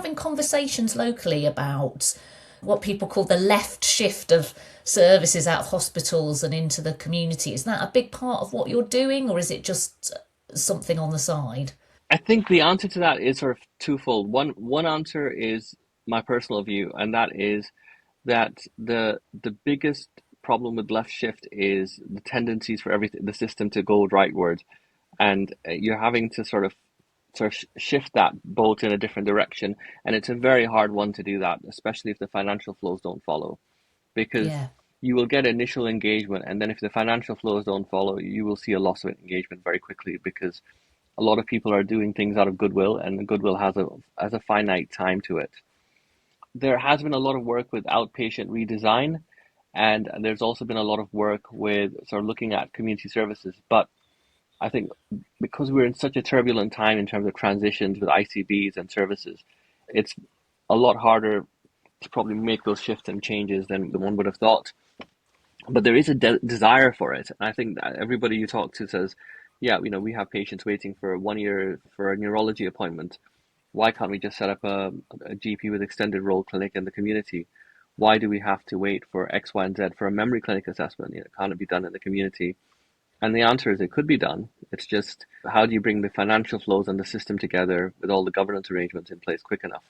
having conversations locally about what people call the left shift of services out of hospitals and into the community? Is that a big part of what you're doing, or is it just something on the side? I think the answer to that is sort of twofold. One answer is my personal view, and that is that the biggest problem with left shift is the tendencies for everything the system to go rightward, and you're having to sort of shift that boat in a different direction, and it's a very hard one to do that, especially if the financial flows don't follow, because Yeah. you will get initial engagement, and then if the financial flows don't follow, you will see a loss of engagement very quickly because a lot of people are doing things out of goodwill, and the goodwill has a finite time to it. There has been a lot of work with outpatient redesign, and there's also been a lot of work with sort of looking at community services. But I think because we're in such a turbulent time in terms of transitions with ICBs and services, it's a lot harder to probably make those shifts and changes than one would have thought. But there is a desire for it. And I think that everybody you talk to says, yeah, we have patients waiting for 1 year for a neurology appointment. Why can't we just set up a GP with extended role clinic in the community? Why do we have to wait for X, Y, and Z for a memory clinic assessment? Can't it be done in the community? And the answer is it could be done. It's just how do you bring the financial flows and the system together with all the governance arrangements in place quick enough?